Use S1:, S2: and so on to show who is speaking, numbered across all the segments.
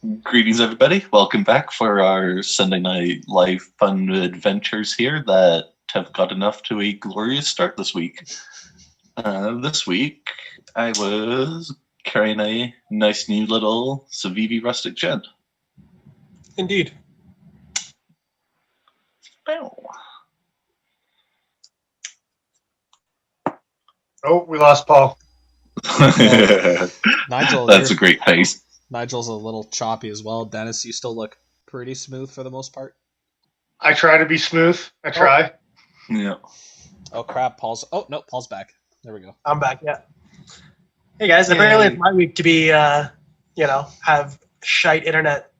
S1: Greetings, everybody. Welcome back for our Sunday night live fun adventures here that have gotten off to a glorious start this week. This week, I was carrying a nice new little Civivi Rustic Gent.
S2: Indeed.
S3: Oh, we lost Paul.
S4: Nigel,
S1: That's a great face.
S4: Nigel's a little choppy as well. Dennis, you still look pretty smooth for the most part.
S3: I try to be smooth. I try.
S1: Yeah.
S4: Oh crap, Paul's. Oh no, Paul's back. There we go.
S2: I'm back. Yeah. Hey guys, apparently it's my week to be, have shite internet.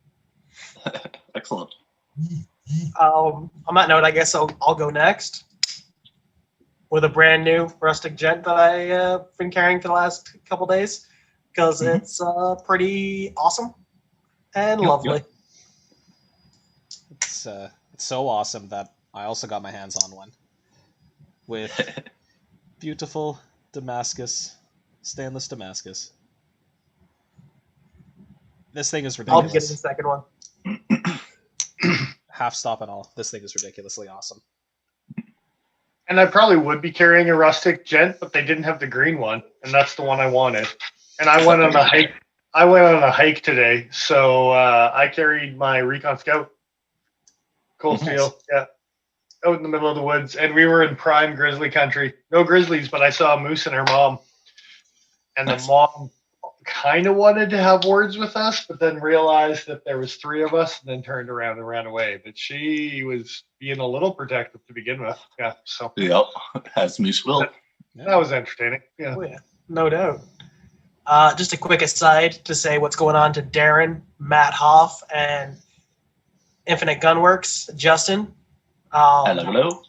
S1: Excellent.
S2: On that note, I guess I'll go next with a brand new rustic gent that I've been carrying for the last couple days because it's pretty awesome and lovely.
S1: Yep.
S4: It's so awesome that I also got my hands on one with beautiful stainless Damascus. This thing is
S2: I'll
S4: ridiculous.
S2: get the second one.
S4: Half stop and all. This thing is ridiculously awesome.
S3: And I probably would be carrying a rustic gent, but they didn't have the green one, and that's the one I wanted. And I went on a hike. I went on a hike today, so I carried my Recon Scout, cold steel, out in the middle of the woods, and we were in prime grizzly country. No grizzlies, but I saw a moose and her mom, and the mom kind of wanted to have words with us, but then realized that there was three of us, and then turned around and ran away. But she was being a little protective to begin with. Yeah, so
S1: Yep, as moose will.
S3: that was entertaining. Yeah.
S2: Oh, yeah. No doubt. Just a quick aside to say what's going on to Darren, Matt Hoff, and Infinite Gunworks, Justin.
S1: Hello.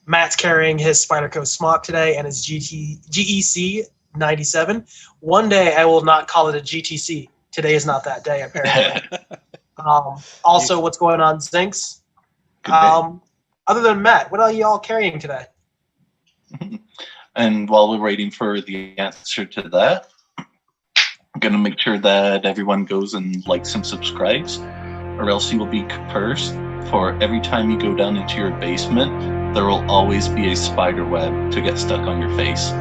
S2: Matt's carrying his Spyderco Smock today and his GEC 97. One day I will not call it a GTC. Today is not that day, apparently. Also, what's going on, Zinks? Other than Matt, what are y'all carrying today?
S1: And while we're waiting for the answer to that, I'm going to make sure that everyone goes and likes and subscribes, or else you will be cursed. For every time you go down into your basement, there will always be a spider web to get stuck on your face.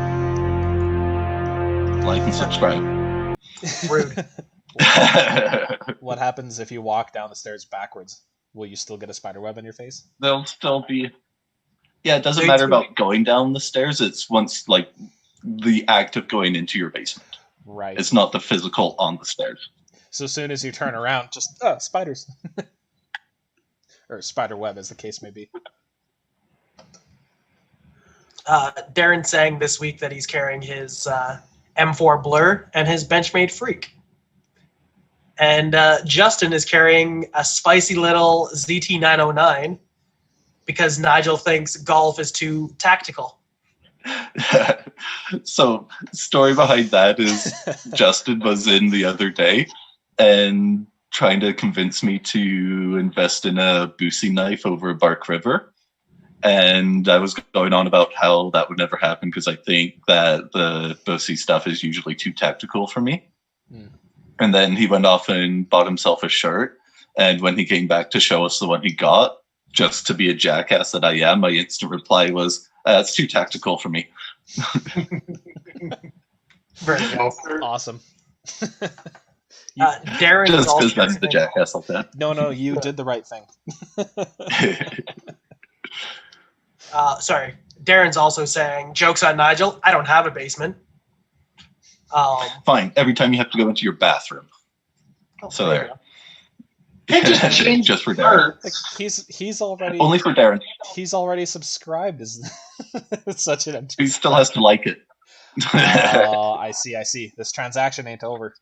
S1: Like and subscribe.
S2: Rude.
S4: What happens if you walk down the stairs backwards? Will you still get a spider web on your face?
S1: There'll still be... Yeah, it doesn't matter about going down the stairs. It's once, like, the act of going into your basement.
S4: Right.
S1: It's not the physical on the stairs.
S4: So as soon as you turn around, just, spiders. Or spider web, as the case may be.
S2: Darren saying this week that he's carrying his M4 Blur and his Benchmade Freek. And Justin is carrying a spicy little ZT909 because Nigel thinks golf is too tactical.
S1: So, story behind that is Justin was in the other day and trying to convince me to invest in a Boosie knife over Bark River. And I was going on about how that would never happen because I think that the Boosie stuff is usually too tactical for me. Mm. And then he went off and bought himself a shirt. And when he came back to show us the one he got, just to be a jackass that I am, my instant reply was, it's too tactical for me.
S2: Very well.
S4: Awesome.
S2: Darren
S1: just because that's the jackass like that.
S4: No, you did the right thing.
S2: Sorry. Darren's also saying, joke's on Nigel, I don't have a basement.
S1: Fine. Every time you have to go into your bathroom. So there. Just for Darren.
S4: He's already
S1: only for Darren.
S4: He's already subscribed. Is such an.
S1: He still has to like it.
S4: Oh, I see. This transaction ain't over.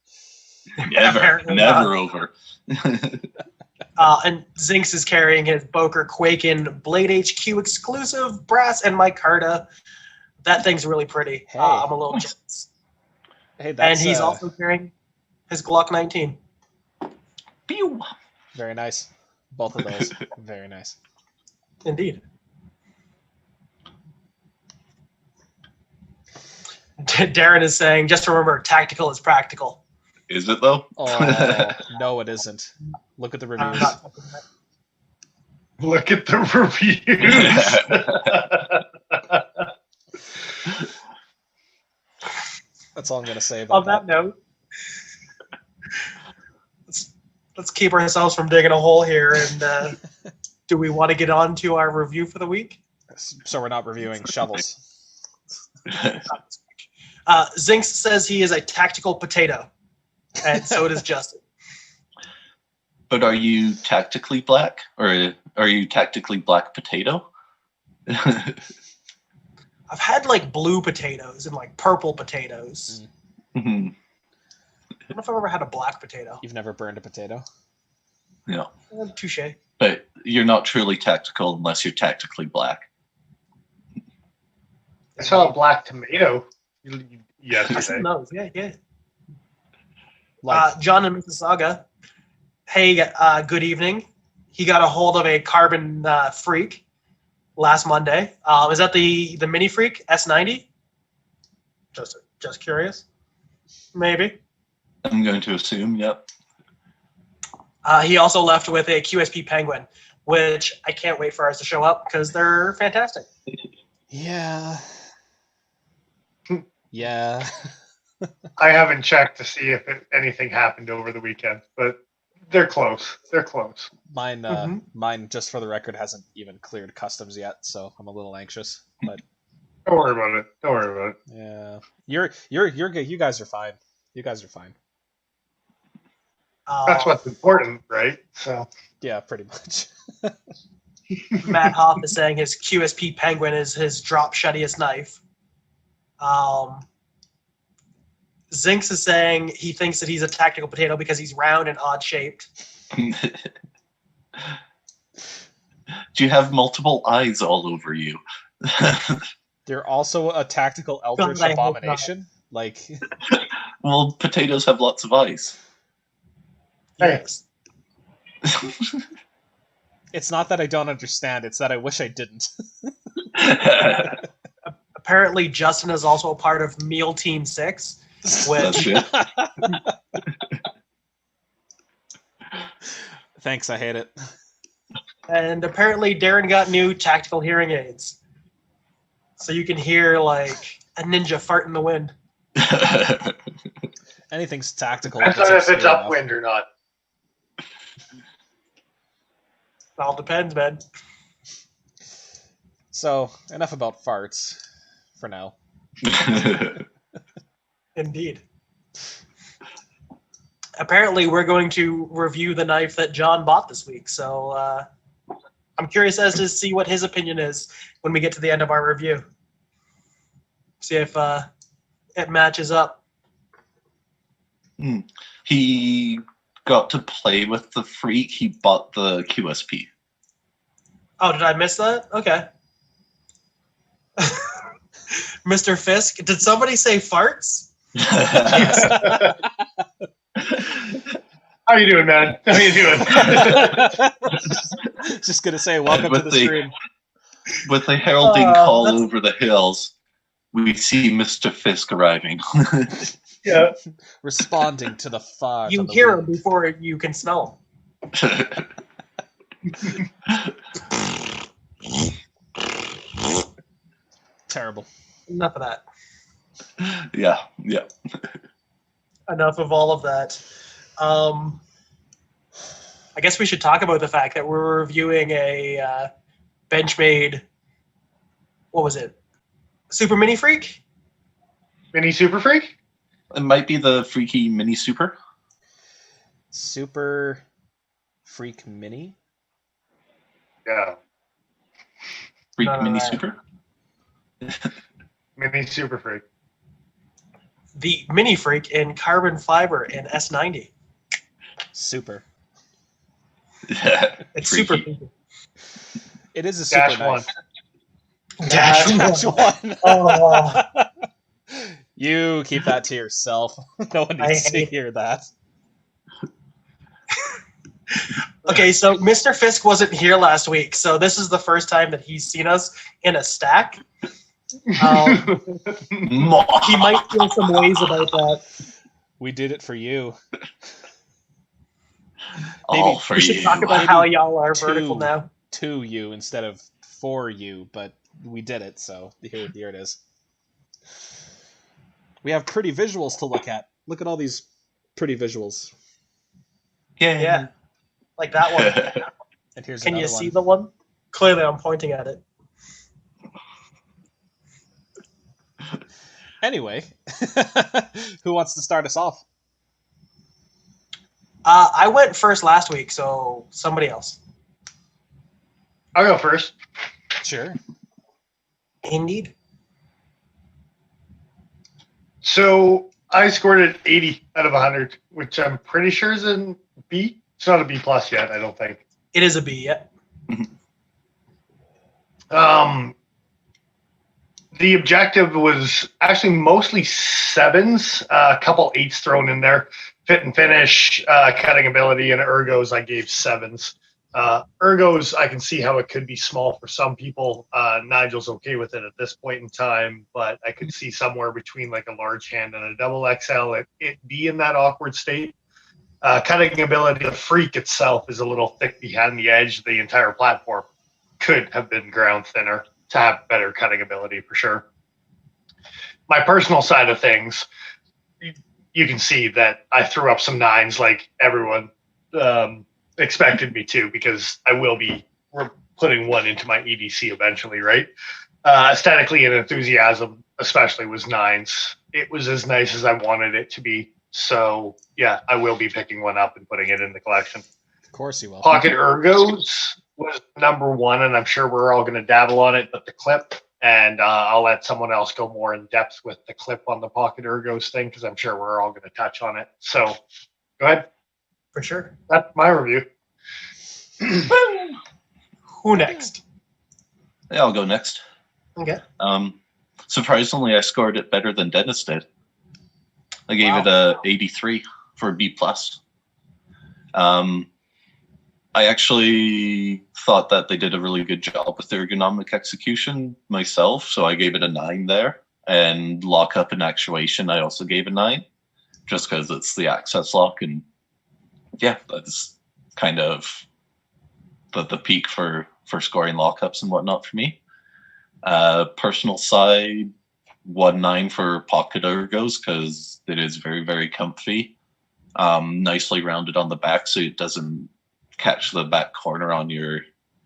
S1: Never over.
S2: And Zinks is carrying his Boker Quakin Blade HQ exclusive brass and micarta. That thing's really pretty.
S4: Hey.
S2: I'm a little jealous.
S4: Hey,
S2: and he's also carrying his Glock 19.
S1: Pew!
S4: Very nice. Both of those. Very nice.
S2: Indeed. Darren is saying, just remember, tactical is practical.
S1: Is it though?
S4: Oh, no, it isn't. Look at the
S2: I'm
S4: reviews.
S2: not fucking that.
S3: Look at the reviews.
S4: That's all I'm going to say about
S2: On that note, let's keep ourselves from digging a hole here. And do we want to get on to our review for the week?
S4: So we're not reviewing shovels.
S2: Zinx says he is a tactical potato, and so does Justin.
S1: But are you tactically black, or are you tactically black potato?
S2: I've had like blue potatoes and like purple potatoes.
S1: Mhm.
S2: I don't know if I've ever had a black potato.
S4: You've never burned a potato?
S1: Yeah,
S2: Touche.
S1: but you're not truly tactical unless you're tactically black.
S3: I saw a black tomato
S2: I
S3: yesterday.
S2: knows. Yeah.
S4: Like,
S2: John in Mississauga. Hey, good evening. He got a hold of a carbon freak last Monday. Is that the Mini Freek S90? Just curious. Maybe.
S1: I'm going to assume, yep.
S2: He also left with a QSP Penguin, which I can't wait for ours to show up because they're fantastic.
S4: yeah. Yeah.
S3: I haven't checked to see if anything happened over the weekend, but they're close. They're close.
S4: Mine, just for the record, hasn't even cleared customs yet, so I'm a little anxious. But
S3: Don't worry about it. Don't worry about it.
S4: yeah, you're good. You guys are fine. You guys are fine.
S3: That's what's important, right? So
S4: Yeah, pretty much.
S2: Matt Hoff is saying his QSP Penguin is his drop shuttiest knife. Zinx is saying he thinks that he's a tactical potato because he's round and odd shaped.
S1: Do you have multiple eyes all over you?
S4: They're also a tactical eldritch
S2: God, I hope
S4: abomination. Like,
S1: Well, potatoes have lots of eyes.
S3: Hey.
S2: Yes.
S4: it's not that I don't understand; it's that I wish I didn't.
S2: Apparently, Justin is also a part of Meal Team 6,
S1: That's
S2: which
S1: it.
S4: Thanks, I hate it.
S2: and apparently Darren got new tactical hearing aids. So you can hear like a ninja fart in the wind.
S4: Anything's tactical.
S3: depends on if it's
S4: obscure enough.
S3: upwind or not.
S2: It all depends, man.
S4: So, enough about farts for now.
S2: Indeed. Apparently, we're going to review the knife that John bought this week. So I'm curious as to see what his opinion is when we get to the end of our review. See if it matches up.
S1: He got to play with the Freak. He bought the QSP.
S2: Oh, did I miss that? Okay. Mr. Fisk, did somebody say farts?
S3: How you doing, man? How you doing?
S4: Just gonna say, welcome to the stream.
S1: With the heralding call
S2: that's-
S1: over the hills, we see Mr. Fisk arriving.
S3: Yeah.
S4: Responding to the fog.
S2: You
S4: on the
S2: hear
S4: wind.
S2: him before you can smell him.
S4: Terrible.
S2: Enough of that.
S1: yeah.
S2: Enough of all of that. I guess we should talk about the fact that we're reviewing a Benchmade, what was it? Super Mini Freek?
S3: Mini Super Freak?
S1: It might be the Freaky Mini Super.
S4: Super Freak Mini?
S3: Yeah.
S1: Freak
S2: No,
S1: Mini
S2: no.
S1: Super?
S3: Mini Super Freak.
S2: The Mini Freek in carbon fiber in S90.
S4: Super.
S2: It's
S1: Freaky.
S2: super.
S4: It is a super
S3: Dash
S4: knife.
S3: one.
S4: Dash one.
S2: Oh,
S4: You keep that to yourself. No one
S2: I
S4: needs to
S2: hate-
S4: hear that.
S2: okay, so Mr. Fisk wasn't here last week, so this is the first time that he's seen us in a stack. He might feel some ways about that.
S4: We did it for you.
S1: All for
S2: We should
S1: you.
S2: talk about how y'all are vertical now.
S4: To you instead of for you, but we did it, so here it is. We have pretty visuals to look at. Look at all these pretty visuals.
S2: Yeah, like that one.
S4: And here's
S2: Can you
S4: another
S2: see
S4: one.
S2: the one? Clearly, I'm pointing at it.
S4: Anyway, who wants to start us off?
S2: I went first last week, so somebody else.
S3: I'll go first.
S4: Sure.
S2: Indeed.
S3: So I scored it 80 out of 100, which I'm pretty sure is a B. It's not a B plus yet, I don't think.
S2: It is a B, yeah.
S3: The objective was actually mostly 7s, a couple 8s thrown in there. Fit and finish, cutting ability, and ergos I gave 7s. Ergos, I can see how it could be small for some people. Nigel's okay with it at this point in time, but I could see somewhere between like a large hand and a double XL it be in that awkward state. Cutting ability, the Freek itself is a little thick behind the edge. The entire platform could have been ground thinner to have better cutting ability for sure. My personal side of things, you can see that I threw up some 9s like everyone expected me to, because I will be putting one into my EDC eventually, right? Aesthetically and enthusiasm especially was 9s. It was as nice as I wanted it to be. So yeah, I will be picking one up and putting it in the collection.
S4: Of course you will.
S3: Pocket Ergos was number 1, and I'm sure we're all going to dabble on it, but the clip, and I'll let someone else go more in depth with the clip on the Pocket Ergos thing, because I'm sure we're all going to touch on it. So go ahead.
S2: For sure.
S3: That's my review.
S2: Who next?
S1: Yeah, I'll go next.
S2: Okay.
S1: Surprisingly, I scored it better than Dennis did. I gave it a 83 for B plus. I actually thought that they did a really good job with their ergonomic execution myself, so I gave it a 9 there. And lock up and actuation, I also gave a 9, just because it's the access lock, and yeah, that's kind of the peak for scoring lockups and whatnot for me. Personal side, 1.9 for Pocket Ergos, because it is very, very comfy. Nicely rounded on the back, so it doesn't catch the back corner on your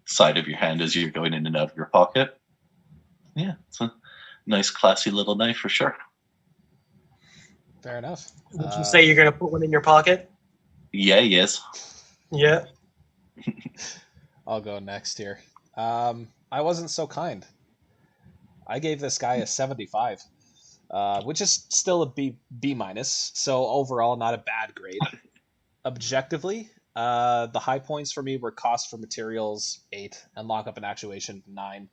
S1: side of your hand as you're going in and out of your pocket. Yeah, it's a nice, classy little knife for sure.
S4: Fair enough.
S2: Would you say you're going to put one in your pocket?
S1: Yeah, yes.
S2: Yeah.
S4: I'll go next here. I wasn't so kind. I gave this guy a 75, which is still a B minus. So overall, not a bad grade. Objectively, the high points for me were cost for materials 8 and lockup and actuation 9.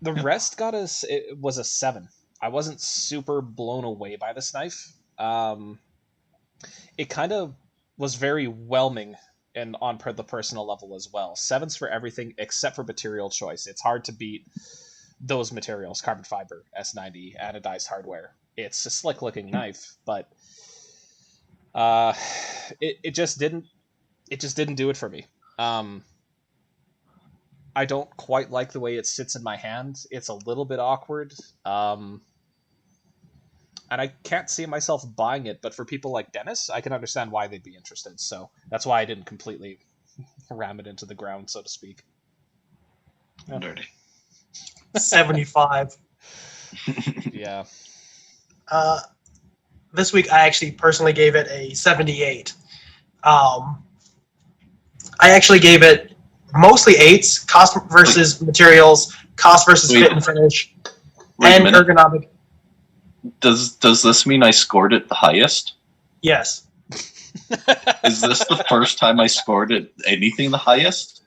S4: The rest it was a 7. I wasn't super blown away by this knife. It kind of was very whelming and on the personal level as well. 7s for everything except for material choice. It's hard to beat those materials: carbon fiber, S90, anodized hardware. It's a slick looking knife, but it just didn't do it for me. I don't quite like the way it sits in my hand. It's a little bit awkward. And I can't see myself buying it, but for people like Dennis, I can understand why they'd be interested. So that's why I didn't completely ram it into the ground, so to speak.
S1: Yeah. Dirty.
S2: 75.
S4: Yeah.
S2: This week, I actually personally gave it a 78. I actually gave it mostly 8s, cost versus materials, cost versus fit and finish, and ergonomic.
S1: Does this mean I scored it the highest?
S2: Yes.
S1: Is this the first time I scored it anything the highest?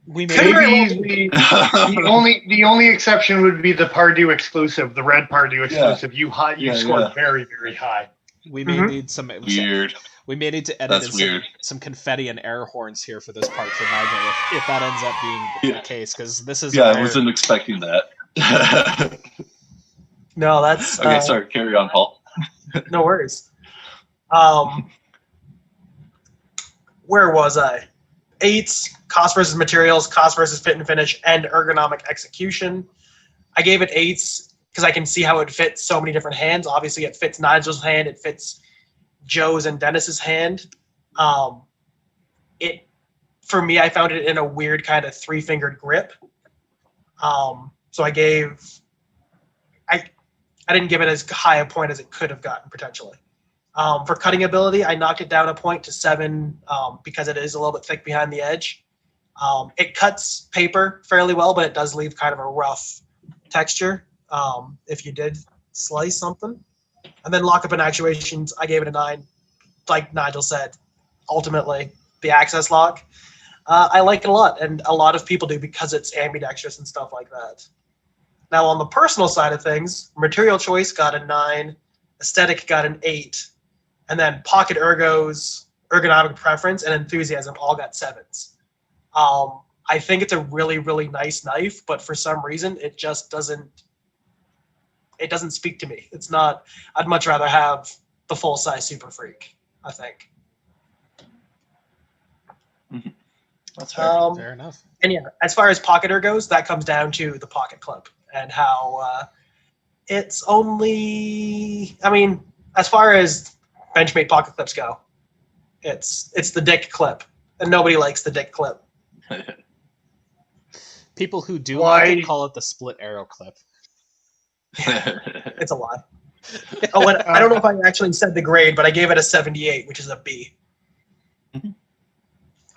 S4: We
S3: Could be the only exception would be the Pardue exclusive, the red Pardue exclusive. You scored very, very high.
S4: We may need some
S1: weird.
S4: We may need to edit some confetti and air horns here for this part for Nigel if that ends up being the case, because this is
S1: I wasn't expecting that.
S2: No, that's
S1: Okay, sorry. Carry on, Paul.
S2: no worries. Where was I? 8s, cost versus materials, cost versus fit and finish, and ergonomic execution. I gave it 8s because I can see how it fits so many different hands. Obviously, it fits Nigel's hand. It fits Joe's and Dennis's hand. For me, I found it in a weird kind of 3-fingered grip. So I didn't give it as high a point as it could have gotten potentially. For cutting ability, I knocked it down a point to 7 because it is a little bit thick behind the edge. It cuts paper fairly well, but it does leave kind of a rough texture if you did slice something. And then lockup and actuations, I gave it a 9. Like Nigel said, ultimately, the access lock. I like it a lot, and a lot of people do because it's ambidextrous and stuff like that. Now, on the personal side of things, material choice got a 9, aesthetic got an 8, and then pocket ergos, ergonomic preference, and enthusiasm all got 7s. I think it's a really, really nice knife, but for some reason, it just doesn't speak to me. It's not, I'd much rather have the full-size Super Freak, I think.
S1: That's fair.
S4: Fair enough.
S2: And yeah, as far as pocket ergos, that comes down to the pocket clip and how it's only, I mean, as far as Benchmade pocket clips go, it's the dick clip, and nobody likes the dick clip.
S4: People who do like it call it the split arrow clip.
S2: It's a lie. Oh, and I don't know if I actually said the grade, but I gave it a 78, which is a B.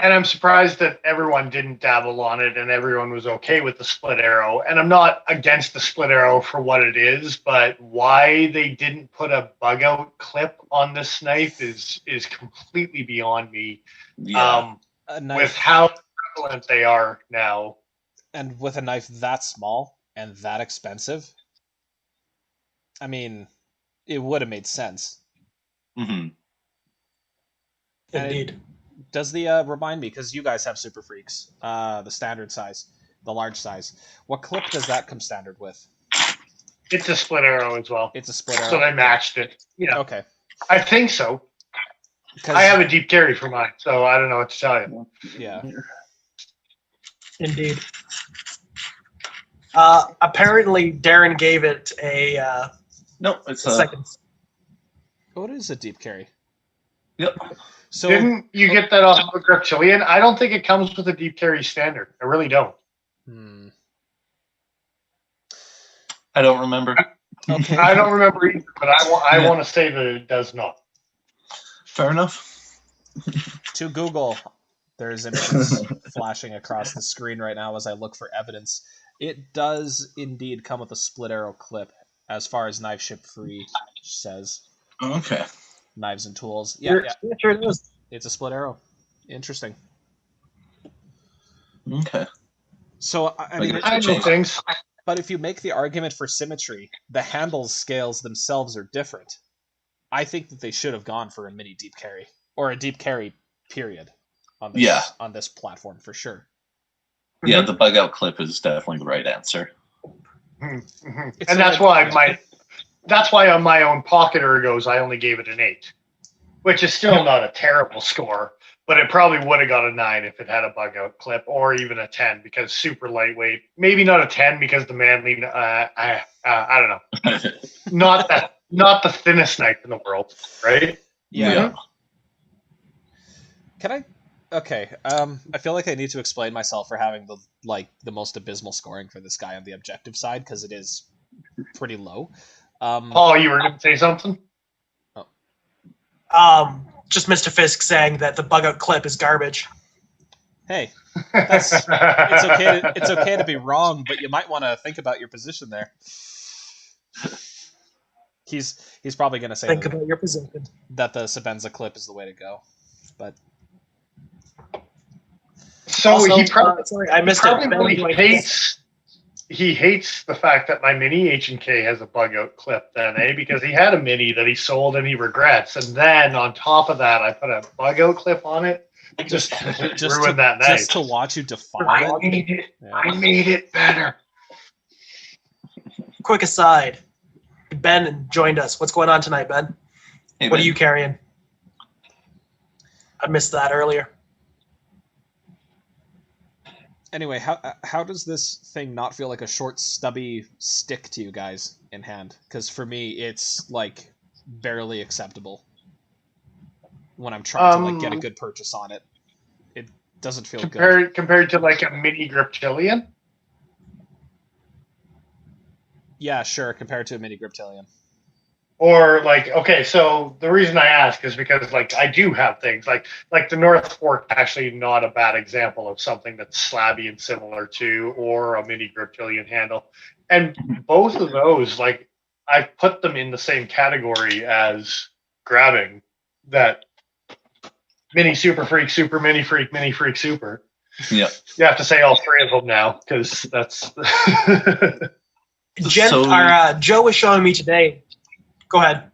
S3: And I'm surprised that everyone didn't dabble on it and everyone was okay with the split arrow. And I'm not against the split arrow for what it is, but why they didn't put a bug out clip on this knife is completely beyond me.
S1: Yeah.
S3: With how prevalent they are now.
S4: And with a knife that small and that expensive, I mean, it would have made sense.
S1: Mm-hmm.
S2: Indeed.
S4: Does the remind me, because you guys have Super Freaks, the standard size, the large size. What clip does that come standard with?
S3: It's a split arrow as well.
S4: It's a split arrow.
S3: So they matched it. Yeah.
S4: Okay.
S3: I think so. I have a deep carry for mine, so I don't know what to tell you.
S4: Yeah.
S2: Indeed. Apparently, Darren gave it a
S1: No, it's
S2: second.
S4: Oh, it is a deep carry.
S1: Yep.
S4: So
S3: Didn't you get that off of Reptilian? I don't think it comes with a deep carry standard. I really don't.
S1: I don't remember.
S4: Okay.
S3: I don't remember either, but I want to say that it does not.
S1: Fair enough.
S4: To Google, there's images flashing across the screen right now as I look for evidence. It does indeed come with a split arrow clip, as far as Knife Ship Free says.
S1: Okay.
S4: Knives and tools. Yeah,
S2: Sure it is.
S4: it's a split arrow. Interesting.
S1: Okay.
S4: So I mean,
S3: I know things.
S4: but if you make the argument for symmetry, the handle scales themselves are different. I think that they should have gone for a mini deep carry or a deep carry period on this platform for sure.
S1: Yeah, the bug out clip is definitely the right answer.
S3: Mm-hmm. And that's why on my own pocket ergos I only gave it an 8, which is still not a terrible score, but it probably would have got a 9 if it had a bug out clip, or even a 10 because super lightweight. Maybe not a 10 because the manly. I don't know. Not the thinnest knife in the world, right?
S4: Yeah. Can I? Okay. I feel like I need to explain myself for having the most abysmal scoring for this guy on the objective side, because it is pretty low.
S3: Paul, you were going to say something?
S2: Just Mr. Fisk saying that the bug out clip is garbage.
S4: Hey, it's okay to be wrong, but you might want to think about your position there. He's probably going to say
S2: about your position.
S4: That the Sebenza clip is the way to go, but
S3: so
S2: also,
S3: he probably
S2: sorry, I missed it.
S3: He hates the fact that my mini H&K has a bug out clip then, because he had a mini that he sold and he regrets, and then on top of that I put a bug out clip on it. Just ruined that night.
S4: Just to watch you define
S3: it. I made it better.
S2: Quick aside. Ben joined us. What's going on tonight, Ben?
S1: Hey,
S2: What
S1: Ben.
S2: are you carrying? I missed that earlier.
S4: Anyway, how does this thing not feel like a short, stubby stick to you guys in hand? Because for me, it's like barely acceptable when I'm trying to like get a good purchase on it. It doesn't feel good.
S3: Compared to like a mini Griptilian.
S4: Yeah, sure. Compared to a mini Griptilian.
S3: Or like, okay, so the reason I ask is because like I do have things like the North Fork, actually not a bad example of something that's slabby and similar to, or a mini Griptilian handle. And both of those, like, I've put them in the same category as grabbing that mini Super Freak, Super Mini Freak, Mini Freak Super.
S1: Yeah.
S3: You have to say all three of them now because that's.
S2: Joe was showing me today. Go ahead.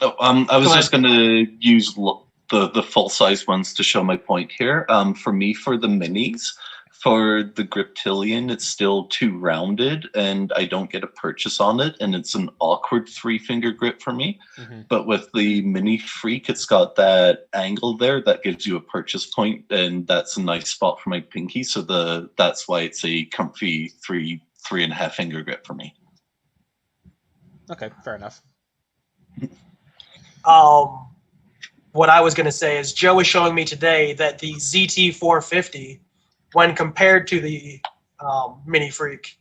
S1: Oh, I was just going to use the full size ones to show my point here. For me, for the minis, for the Griptilian, it's still too rounded, and I don't get a purchase on it, and it's an awkward 3-finger grip for me.
S4: Mm-hmm.
S1: But with the Mini Freek, it's got that angle there that gives you a purchase point, and that's a nice spot for my pinky. So that's why it's a comfy 3.5 finger grip for me.
S4: Okay, fair enough.
S2: What I was going to say is Joe was showing me today that the ZT450, when compared to the Mini Freek,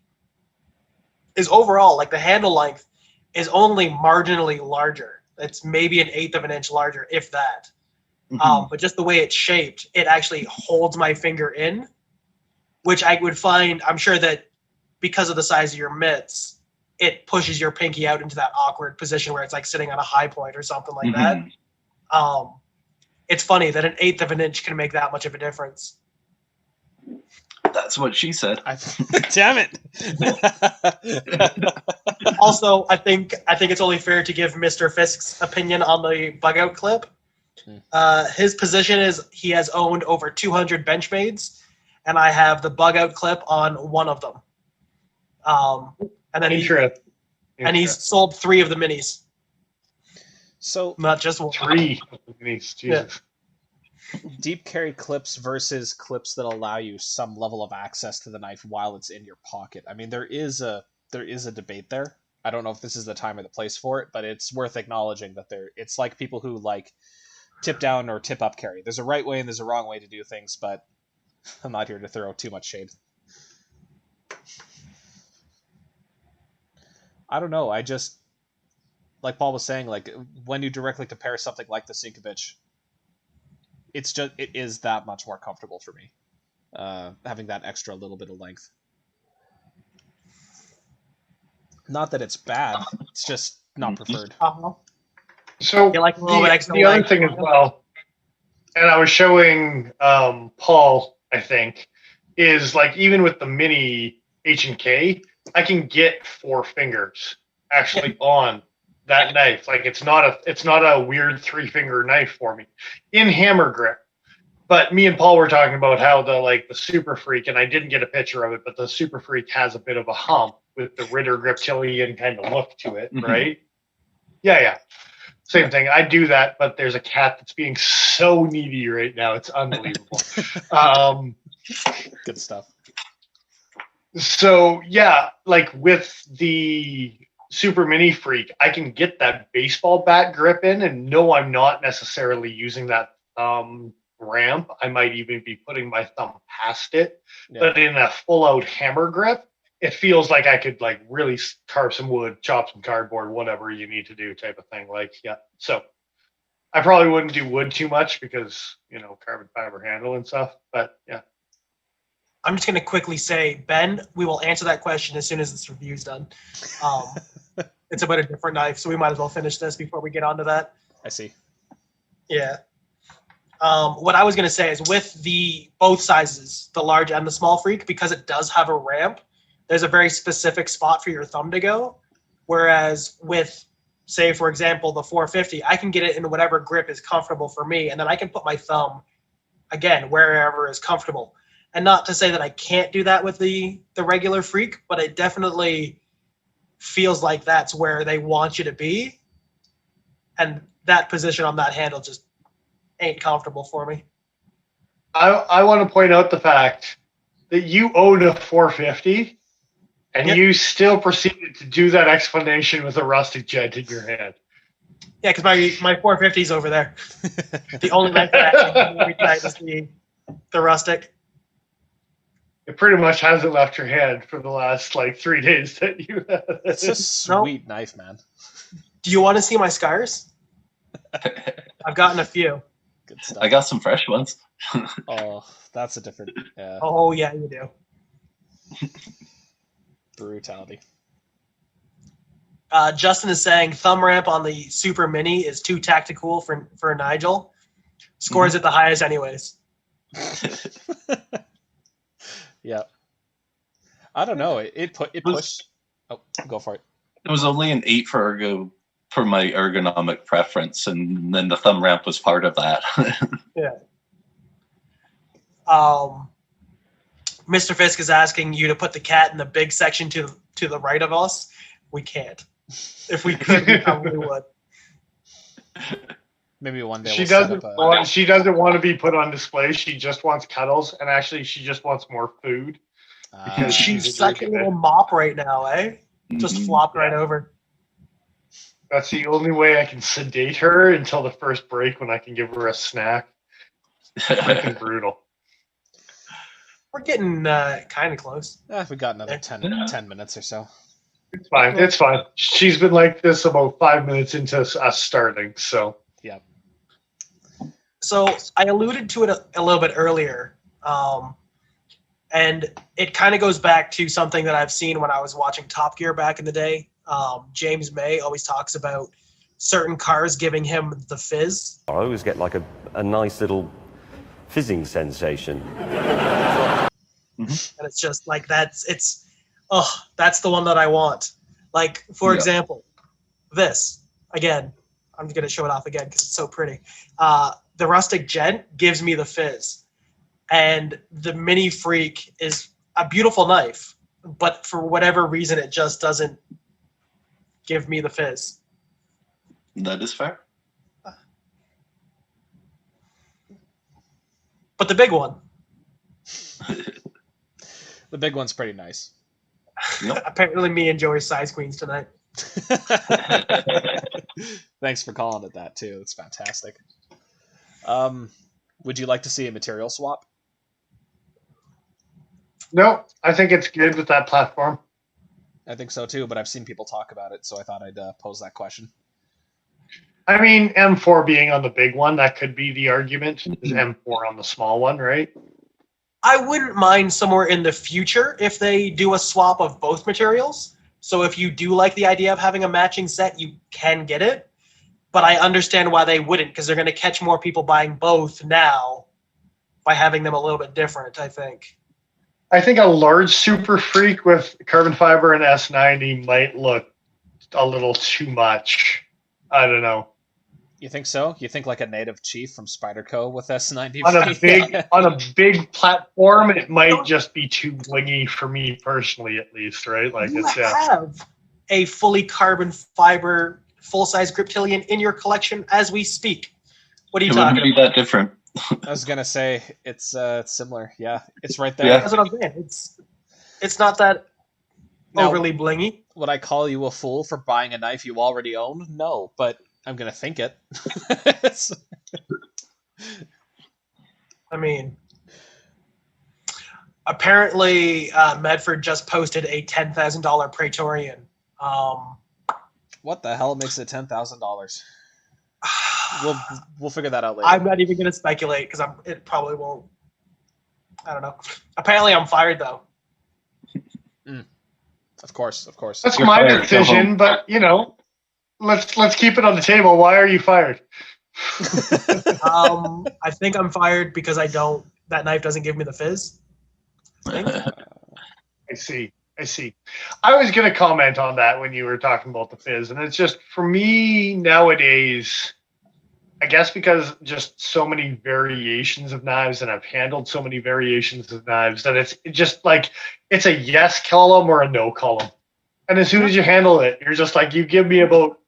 S2: is overall, like, the handle length is only marginally larger. It's maybe an eighth of an inch larger, if that.
S1: Mm-hmm.
S2: But just the way it's shaped, it actually holds my finger in, which I would find, I'm sure that because of the size of your mitts, it pushes your pinky out into that awkward position where it's like sitting on a high point or something like
S1: Mm-hmm.
S2: that. It's funny that an eighth of an inch can make that much of a difference.
S1: That's what she said.
S4: Damn it!
S2: Also, I think it's only fair to give Mr. Fisk's opinion on the bug out clip. His position is he has owned over 200 Benchmades, and I have the bug out clip on one of them. And then he's sold 3 of the minis.
S4: So
S2: not just one.
S3: 3 of the minis. Jesus.
S2: Yeah.
S4: Deep carry clips versus clips that allow you some level of access to the knife while it's in your pocket. I mean, there is a debate there. I don't know if this is the time or the place for it, but it's worth acknowledging that it's like people who like tip down or tip up carry. There's a right way and there's a wrong way to do things, but I'm not here to throw too much shade. I don't know. I just, like Paul was saying, like when you directly compare something like the Sinkovich, it is that much more comfortable for me, having that extra little bit of length. Not that it's bad, it's just not preferred.
S3: So
S2: like
S3: the other thing as well, and I was showing Paul, I think, is like even with the mini H&K, I can get 4 fingers actually on that knife. Like it's not a weird 3-finger knife for me in hammer grip. But me and Paul were talking about how the Super Freak, and I didn't get a picture of it, but the Super Freak has a bit of a hump with the Ritter Griptilian kind of look to it, right? Yeah. Same thing. I do that, but there's a cat that's being so needy right now. It's unbelievable.
S4: Good stuff.
S3: So yeah, like with the Super Mini Freak, I can get that baseball bat grip in and no, I'm not necessarily using that ramp. I might even be putting my thumb past it. Yeah. But in a full out hammer grip, it feels like I could like really carve some wood, chop some cardboard, whatever you need to do type of thing. Like, yeah. So I probably wouldn't do wood too much because, carbon fiber handle and stuff. But yeah.
S2: I'm just going to quickly say, Ben, we will answer that question as soon as this review's done. It's about a different knife, so we might as well finish this before we get onto that.
S4: I see.
S2: Yeah. What I was going to say is with both sizes, the large and the small Freak, because it does have a ramp, there's a very specific spot for your thumb to go. Whereas with, say, for example, the 450, I can get it in whatever grip is comfortable for me, and then I can put my thumb, again, wherever is comfortable. And not to say that I can't do that with the regular Freak, but it definitely feels like that's where they want you to be. And that position on that handle just ain't comfortable for me.
S3: I want to point out the fact that you own a 450 and
S2: Yep.
S3: you still proceeded to do that explanation with a rustic gent in your hand.
S2: Yeah, because my 450's over there. The only knife that I actually every night is the rustic.
S3: It pretty much hasn't left your hand for the last 3 days that you had.
S4: It's a sweet knife, man.
S2: Do you want to see my scars? I've gotten a few.
S4: Good stuff.
S1: I got some fresh ones.
S4: Oh, that's a different
S2: Oh, yeah, you do.
S4: brutality.
S2: Justin is saying thumb ramp on the Super Mini is too tactical for Nigel. Scores at the highest anyways.
S4: Yeah. I don't know. It pushed. Oh, go for it.
S1: It was only an 8 for my ergonomic preference, and then the thumb ramp was part of that.
S2: Yeah. Mr. Fisk is asking you to put the cat in the big section to the right of us. We can't. If we could, we probably would.
S4: Maybe one day
S3: She
S4: we'll set
S3: doesn't
S4: up
S3: want. She doesn't want to be put on display. She just wants cuddles, and actually, she just wants more food.
S4: a.
S2: She's such a little mop right now, eh? Just flopped right over.
S3: That's the only way I can sedate her until the first break when I can give her a snack. Freaking brutal.
S2: We're getting kind of close.
S4: We got another 10 minutes or so.
S3: It's fine. It's fine. She's been like this about 5 minutes into us starting. So
S4: Yeah.
S2: So I alluded to it a little bit earlier, and it kind of goes back to something that I've seen when I was watching Top Gear back in the day. James May always talks about certain cars giving him the fizz.
S5: I always get like a nice little fizzing sensation.
S2: And it's just like that's the one that I want. Like, for example, this. Again, I'm going to show it off again because it's so pretty. The Rustic Gent gives me the fizz. And the Mini Freek is a beautiful knife, but for whatever reason, it just doesn't give me the fizz.
S1: That is fair.
S2: But the big one.
S4: The big one's pretty nice.
S1: Yep.
S2: Apparently me and Joey are size queens tonight.
S4: Thanks for calling it that too. It's fantastic. Would you like to see a material swap?
S3: no, I think it's good with that platform.
S4: I think so too, but I've seen people talk about it, so I thought I'd pose that question.
S3: I mean, M4 being on the big one, that could be the argument. Is M4 on the small one, right?
S2: I wouldn't mind somewhere in the future if they do a swap of both materials. So if you do like the idea of having a matching set, you can get it. But I understand why they wouldn't, because they're going to catch more people buying both now by having them a little bit different, I think.
S3: I think a large Super Freak with carbon fiber and S90 might look a little too much. I don't know.
S4: You think so? You think like a native chief from Spyderco with S90?
S3: On a big platform, it might just be too blingy for me personally, at least, right? Like
S2: You
S3: it's
S2: have a fully carbon fiber full-size Griptilian in your collection as we speak. What are you
S1: It
S2: talking
S1: wouldn't be
S2: about?
S1: that different.
S4: I was gonna say it's similar. Yeah, it's right there.
S1: Yeah.
S2: That's what I'm saying. It's not that
S4: Now,
S2: overly blingy.
S4: would I call you a fool for buying a knife you already own? No, but I'm gonna think it.
S2: I mean, apparently Medford just posted a $10,000 Praetorian.
S4: What the hell makes it $10,000? We'll figure that out later.
S2: I'm not even going to speculate because it probably won't. I don't know. Apparently, I'm fired though.
S4: Of course.
S3: That's
S1: You're
S3: my
S1: fired, go
S3: decision,
S1: home.
S3: but let's keep it on the table. Why are you fired?
S2: I think I'm fired because that knife doesn't give me the fizz. I think.
S3: I see. I was going to comment on that when you were talking about the fizz, and it's just for me nowadays, I guess because just so many variations of knives, and I've handled so many variations of knives that it's just like it's a yes column or a no column. And as soon as you handle it, you're just like, you give me about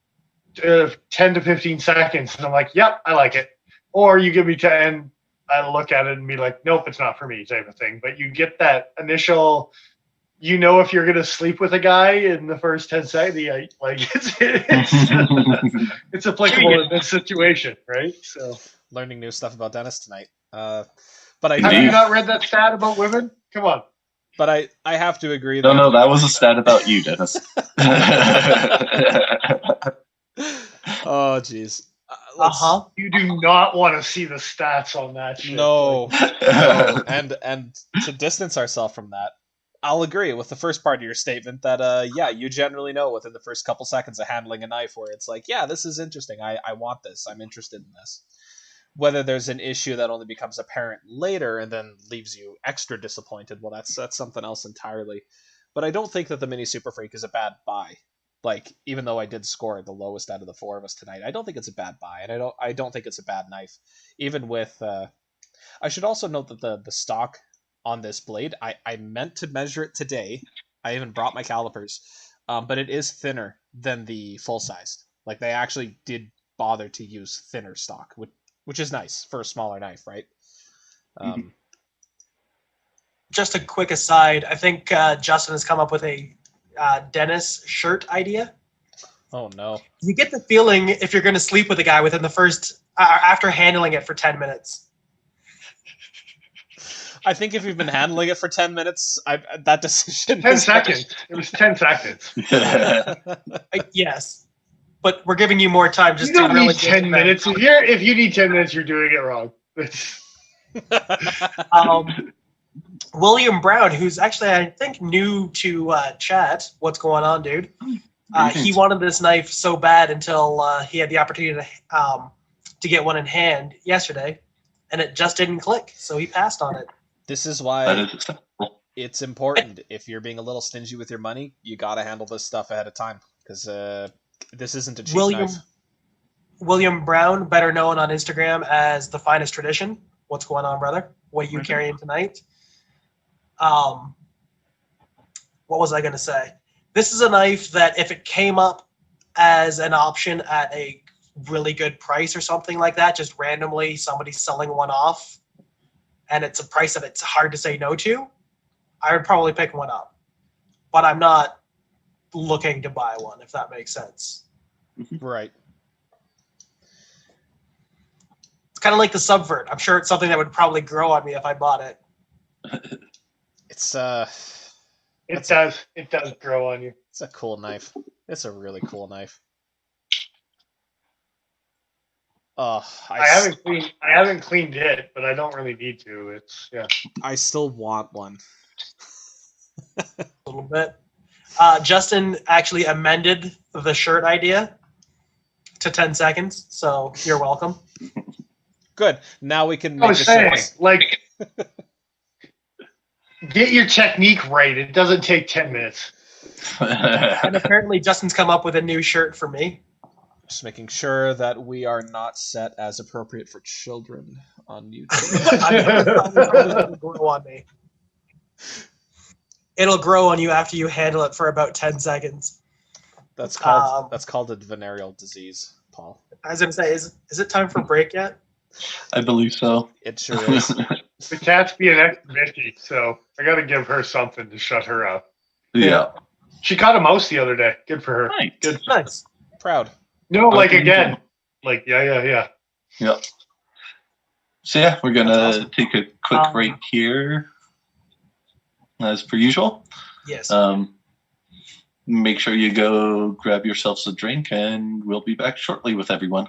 S3: 10 to 15 seconds. And I'm like, yep, I like it. Or you give me 10, I look at it and be like, nope, it's not for me type of thing. But you get that initial, if you're going to sleep with a guy in the first 10 seconds, like it's applicable in this situation, right? So
S4: Learning new stuff about Dennis tonight. But
S3: have you not read that stat about women? Come on.
S4: But I have to agree.
S1: No, that was a stat about you, Dennis.
S4: Oh, jeez.
S3: You do not want to see the stats on that shit.
S4: No. And to distance ourselves from that, I'll agree with the first part of your statement that, you generally know within the first couple seconds of handling a knife where it's like, yeah, this is interesting. I want this. I'm interested in this. Whether there's an issue that only becomes apparent later and then leaves you extra disappointed, well, that's something else entirely. But I don't think that the Mini Super Freek is a bad buy. Like, even though I did score the lowest out of the four of us tonight, I don't think it's a bad buy, and I don't think it's a bad knife. Even with, I should also note that the stock on this blade, I meant to measure it today. I even brought my calipers, but it is thinner than the full sized. Like, they actually did bother to use thinner stock, which is nice for a smaller knife, right?
S2: Just a quick aside, I think Justin has come up with a Dennis shirt idea.
S4: Oh no!
S2: You get the feeling if you're going to sleep with a guy within the first after handling it for 10 minutes.
S4: I think if you've been handling it for 10 minutes, that decision.
S3: 10 seconds. It was 10 seconds.
S2: Yes, but we're giving you more time. Just
S3: you don't
S2: to really
S3: need 10 minutes. If you need 10 minutes, you're doing it wrong.
S2: William Brown, who's actually, I think, new to chat. What's going on, dude? He wanted this knife so bad until he had the opportunity to get one in hand yesterday, and it just didn't click, so he passed on it.
S4: This is why it's important. If you're being a little stingy with your money, you got to handle this stuff ahead of time, because this isn't a cheap knife.
S2: William Brown, better known on Instagram as The Finest Tradition. What's going on, brother? What are you carrying tonight? What was I going to say? This is a knife that if it came up as an option at a really good price or something like that, just randomly somebody's selling one off, and it's a price that it's hard to say no to, I would probably pick one up. But I'm not looking to buy one, if that makes sense.
S4: Right.
S2: It's kind of like the Subvert. I'm sure it's something that would probably grow on me if I bought it.
S3: It does grow on you.
S4: It's a cool knife. It's a really cool knife. I
S3: haven't cleaned it, but I don't really need to.
S4: I still want one.
S2: A little bit. Justin actually amended the shirt idea to 10 seconds, so you're welcome.
S4: Good. Now we can make
S3: I was saying, get your technique right. It doesn't take 10 minutes.
S2: And apparently Justin's come up with a new shirt for me.
S4: Just making sure that we are not set as appropriate for children on YouTube.
S2: It'll grow on me. It'll grow on you after you handle it for about 10 seconds.
S4: That's called a venereal disease, Paul.
S2: I was going to say, is it time for break yet?
S1: I believe so.
S4: It sure is.
S3: The cat's being extra bitchy, so I got to give her something to shut her up.
S1: Yeah.
S3: She caught a mouse the other day. Good for her.
S1: Right.
S3: Good.
S2: Nice.
S4: Proud.
S3: No, again. Yeah.
S1: Yep. So yeah, we're gonna take a quick break here, as per usual.
S2: Yes.
S1: Make sure you go grab yourselves a drink, and we'll be back shortly with everyone.